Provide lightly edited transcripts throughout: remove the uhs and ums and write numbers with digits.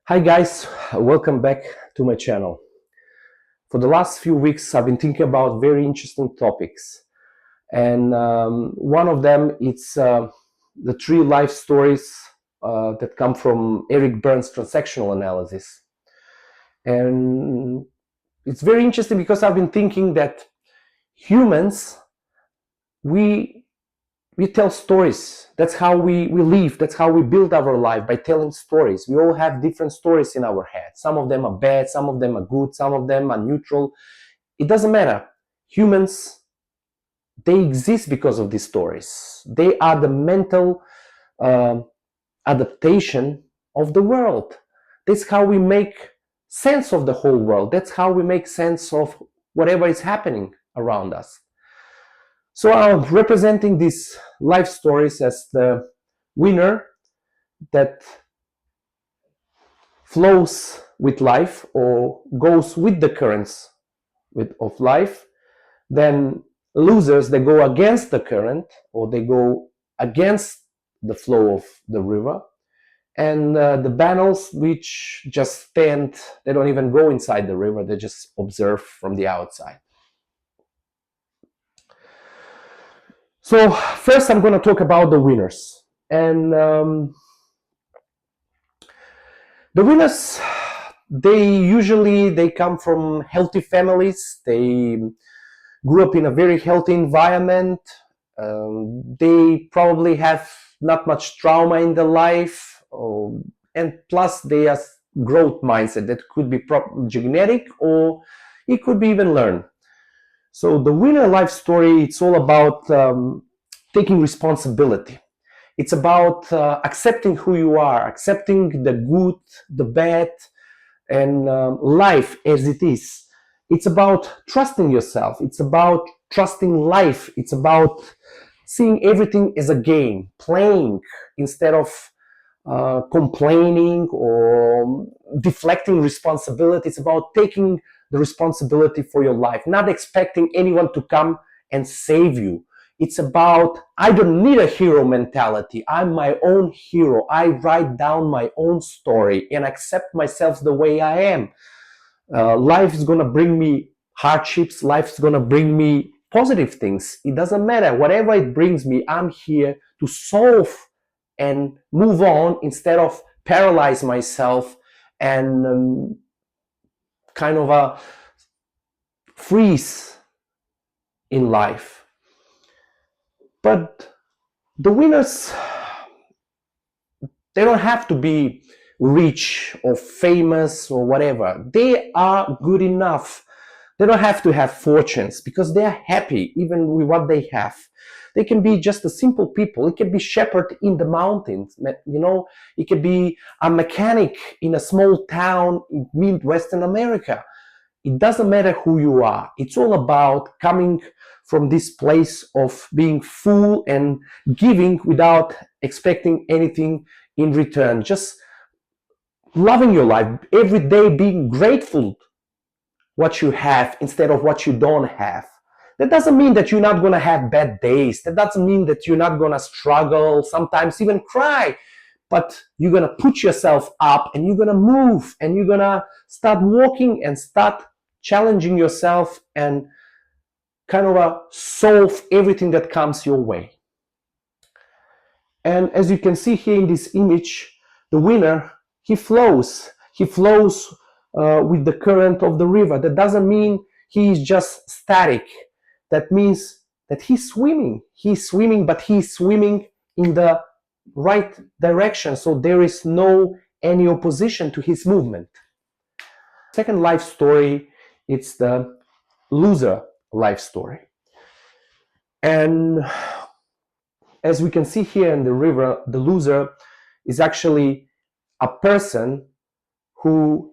Hi guys, welcome back to my channel. For the last few weeks I've been thinking about very interesting topics, and one of them is the three life stories that come from Eric Berne's transactional analysis. And it's very interesting because I've been thinking that humans, we tell stories. That's how we live. That's how we build our life, by telling stories. We all have different stories in our head. Some of them are bad, some of them are good, some of them are neutral. It doesn't matter. Humans, they exist because of these stories. They are the mental adaptation of the world. That's how we make sense of the whole world. That's how we make sense of whatever is happening around us. So I'm representing these life stories as the winner that flows with life or goes with the currents of life, then losers, they go against the current or they go against the flow of the river, and the battles which just stand, they don't even go inside the river, they just observe from the outside. So first I'm going to talk about the winners. And the winners, they come from healthy families. They grew up in a very healthy environment. They probably have not much trauma in their life, and plus they have growth mindset that could be genetic or it could be even learned. So the winner life story, it's all about taking responsibility. It's about accepting who you are, accepting the good, the bad, and life as it is. It's about trusting yourself. It's about trusting life. It's about seeing everything as a game, playing instead of complaining or deflecting responsibility. It's about taking the responsibility for your life, not expecting anyone to come and save you. It's about, I don't need a hero mentality. I'm my own hero. I write down my own story and accept myself the way I am. Life is going to bring me hardships. Life is going to bring me positive things. It doesn't matter. Whatever it brings me, I'm here to solve and move on instead of paralyze myself and kind of a freeze in life. But the winners, they don't have to be rich or famous or whatever. They are good enough. They don't have to have fortunes because they are happy even with what they have. They can be just a simple people. It can be shepherd in the mountains, you know. It can be a mechanic in a small town in Midwestern America. It doesn't matter who you are. It's all about coming from this place of being full and giving without expecting anything in return. Just loving your life every day, being grateful what you have instead of what you don't have. That doesn't mean that you're not going to have bad days. That doesn't mean that you're not going to struggle, sometimes even cry. But you're going to put yourself up and you're going to move and you're going to start walking and start challenging yourself and kind of solve everything that comes your way. And as you can see here in this image, the winner, he flows. He flows with the current of the river. That doesn't mean he is just static. That means that he's swimming. He's swimming, but he's swimming in the right direction. So there is no any opposition to his movement. Second life story, it's the loser life story. And as we can see here in the river, the loser is actually a person who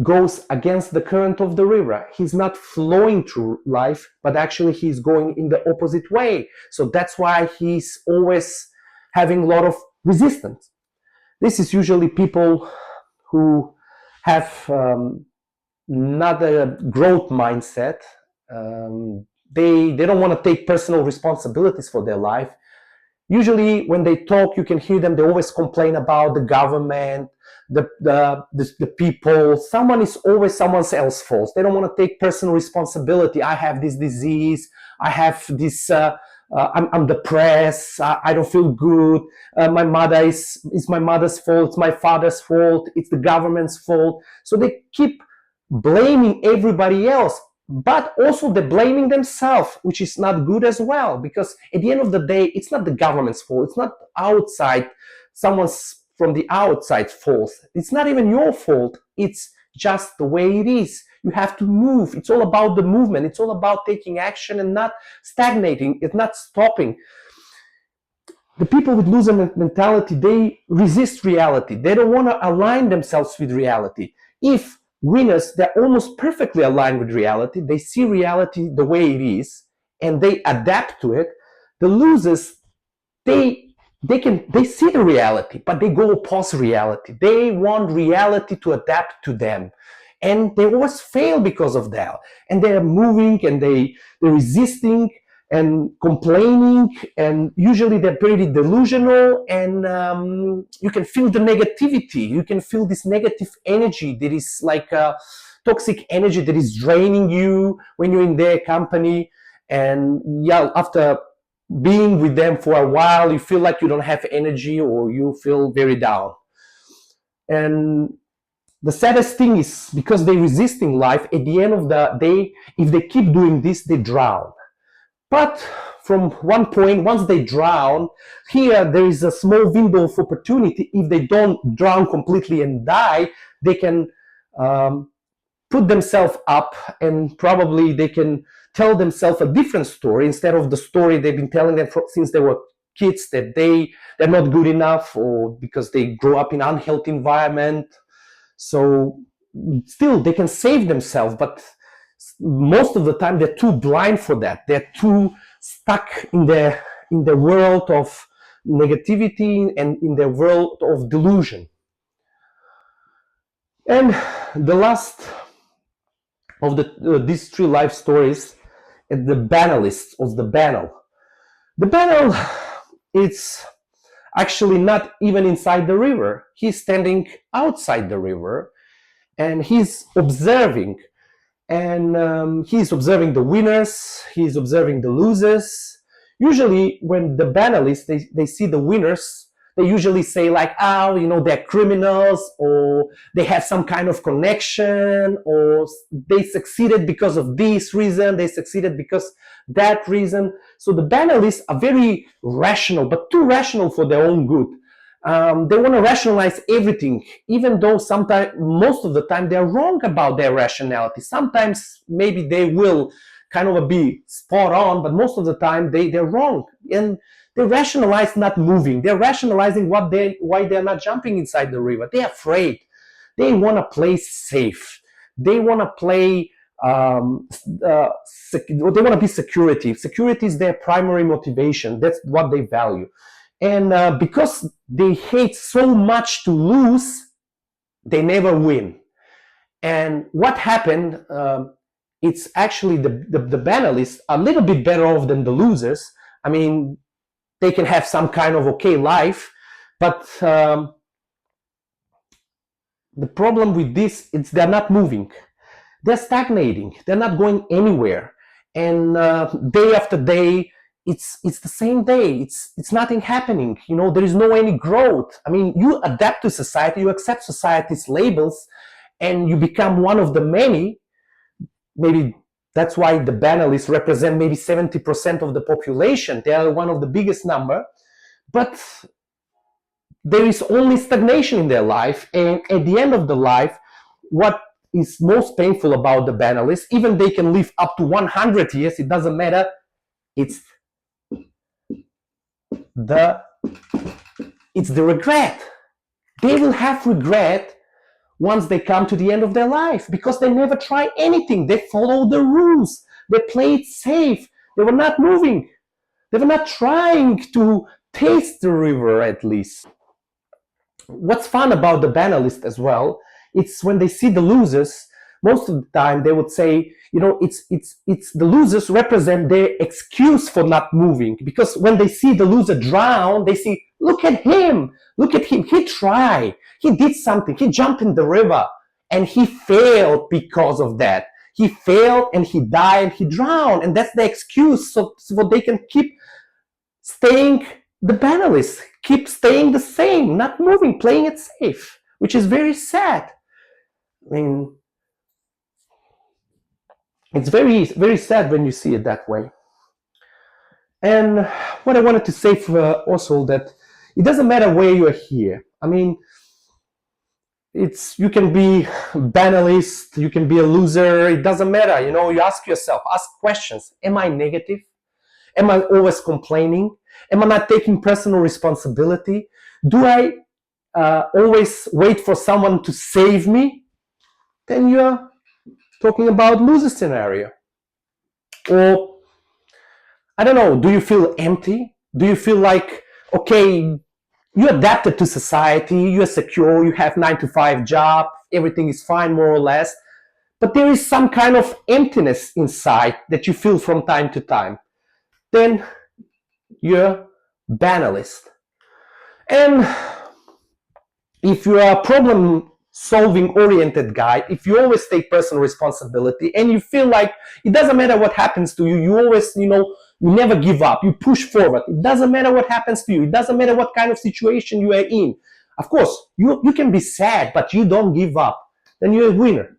goes against the current of the river. He's not flowing through life, but actually he's going in the opposite way. So that's why he's always having a lot of resistance. This is usually people who have not a growth mindset. They don't want to take personal responsibilities for their life. Usually when they talk, you can hear them, they always complain about the government, the people. Someone is always someone else's fault. They don't want to take personal responsibility. I have this disease. I have this. I'm depressed. I don't feel good. My mother is my mother's fault. It's my father's fault. It's the government's fault. So they keep blaming everybody else, but also they're blaming themselves, which is not good as well, because at the end of the day, it's not the government's fault. It's not outside someone's from the outside fault. It's not even your fault. It's just the way it is. You have to move. It's all about the movement. It's all about taking action and not stagnating. It's not stopping. The people with loser mentality, they resist reality. They don't want to align themselves with reality. If winners, they're almost perfectly aligned with reality. They see reality the way it is and they adapt to it. The losers, they see the reality, but they go past reality. They want reality to adapt to them, and they always fail because of that. And they're moving and they're resisting and complaining, and usually they're pretty delusional, and you can feel the negativity. You can feel this negative energy that is like a toxic energy that is draining you when you're in their company. And yeah, after being with them for a while, you feel like you don't have energy or you feel very down. And the saddest thing is, because they're resisting life, at the end of the day, if they keep doing this, they drown. But from one point, once they drown, here there is a small window of opportunity. If they don't drown completely and die, they can put themselves up, and probably they can tell themselves a different story instead of the story they've been telling them since they were kids, that they're not good enough, or because they grew up in an unhealthy environment. So still they can save themselves, but most of the time they're too blind for that. They're too stuck in the world of negativity and in the world of delusion. And the last of these three life stories is the banalist of the banal. The banal, it's actually not even inside the river. He's standing outside the river and he's observing. And he's observing the winners, he's observing the losers. Usually when the banalists, they see the winners, they usually say like, oh, you know, they're criminals, or they have some kind of connection, or they succeeded because of this reason, they succeeded because that reason. So the banalists are very rational, but too rational for their own good. They want to rationalize everything, even though sometimes, most of the time, they're wrong about their rationality. Sometimes maybe they will kind of be spot on, but most of the time they're wrong. And they rationalize not moving. They're rationalizing why they're not jumping inside the river. They're afraid. They want to play safe. They want to play, they want to be security. Security is their primary motivation. That's what they value. And because they hate so much to lose, they never win. And what happened, it's actually the banalists a little bit better off than the losers. I mean, they can have some kind of okay life, but the problem with this is they're not moving. They're stagnating. They're not going anywhere. And day after day, it's the same day. It's nothing happening. You know, there is no any growth. I mean, you adapt to society, you accept society's labels, and you become one of the many. Maybe that's why the banalists represent maybe 70% of the population. They are one of the biggest number, but there is only stagnation in their life. And at the end of the life, what is most painful about the banalists, even they can live up to 100 years, it doesn't matter. It's the regret. They will have regret once they come to the end of their life, because they never try anything. They follow the rules. They played safe. They were not moving. They were not trying to taste the river, at least. What's fun about the banalist as well, it's when they see the losers, most of the time they would say, it's the losers represent their excuse for not moving, because when they see the loser drown, they see, look at him, he tried, he did something, he jumped in the river and he failed. Because of that, he failed and he died, he drowned, and that's the excuse, so they can keep staying the panelists, keep staying the same, not moving, playing it safe, which is very sad. I mean, it's very, very sad when you see it that way. And what I wanted to say for also, that it doesn't matter where you are here. I mean, you can be a banalist, you can be a loser, it doesn't matter. You ask yourself, ask questions. Am I negative? Am I always complaining? Am I not taking personal responsibility? Do I always wait for someone to save me? Then you're talking about loser scenario. Or, I don't know, do you feel empty? Do you feel like, okay, you adapted to society, you're secure, you have 9-to-5 job, everything is fine more or less, but there is some kind of emptiness inside that you feel from time to time? Then you're banalist. And if you are a problem solving oriented guy, if you always take personal responsibility and you feel like it doesn't matter what happens to you, you always, you never give up, you push forward, it doesn't matter what happens to you, it doesn't matter what kind of situation you are in. Of course, you can be sad, but you don't give up, then you're a winner.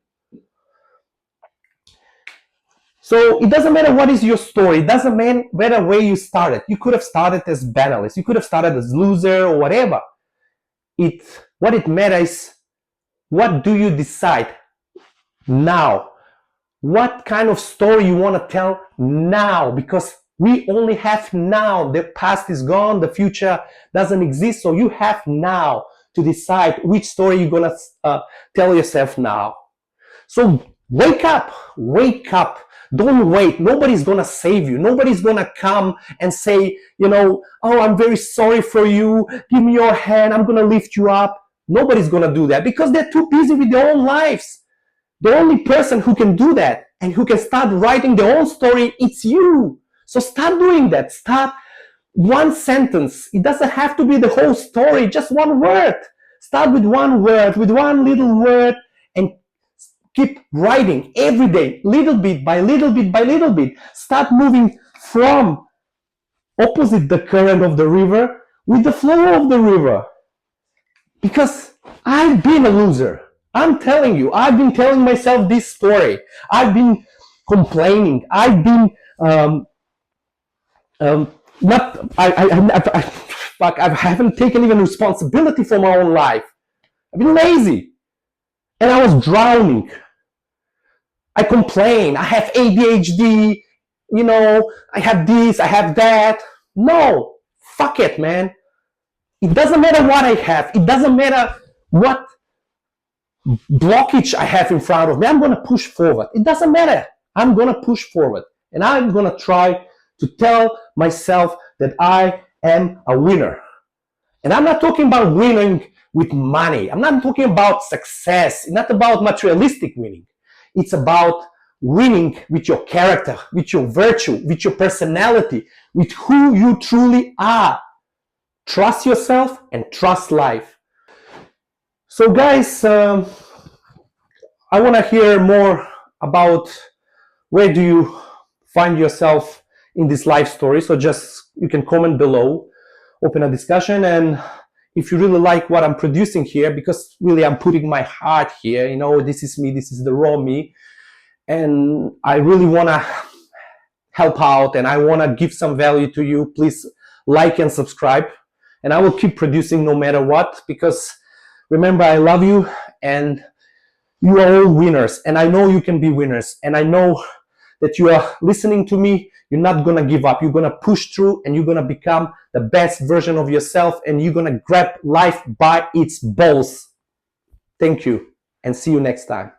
So it doesn't matter what is your story, it doesn't matter where you started. You could have started as banalist, you could have started as loser or whatever. What it matters is, what do you decide now? What kind of story you want to tell now? Because we only have now. The past is gone, the future doesn't exist, so you have now to decide which story you're going to tell yourself now. So wake up, don't wait. Nobody's going to save you. Nobody's going to come and say, oh, I'm very sorry for you, give me your hand, I'm going to lift you up. Nobody's going to do that, because they're too busy with their own lives. The only person who can do that and who can start writing their own story, it's you. So start doing that. Start one sentence. It doesn't have to be the whole story, just one word. Start with one word, with one little word, and keep writing every day, little bit by little bit by little bit. Start moving from opposite the current of the river with the flow of the river. Because I've been a loser. I'm telling you, I've been telling myself this story. I've been complaining. I've been I haven't taken even responsibility for my own life. I've been lazy, and I was drowning. I complain. I have ADHD. I have this. I have that. No, fuck it, man. It doesn't matter what I have. It doesn't matter what blockage I have in front of me. I'm going to push forward. It doesn't matter. I'm going to push forward. And I'm going to try to tell myself that I am a winner. And I'm not talking about winning with money. I'm not talking about success. It's not about materialistic winning. It's about winning with your character, with your virtue, with your personality, with who you truly are. Trust yourself and trust life. So guys, I want to hear more about where do you find yourself in this life story. So just, you can comment below, open a discussion. And if you really like what I'm producing here, because really I'm putting my heart here, this is me, this is the raw me. And I really want to help out and I want to give some value to you. Please like and subscribe. And I will keep producing no matter what, because remember, I love you and you are all winners. And I know you can be winners. And I know that you are listening to me. You're not going to give up. You're going to push through and you're going to become the best version of yourself. And you're going to grab life by its balls. Thank you and see you next time.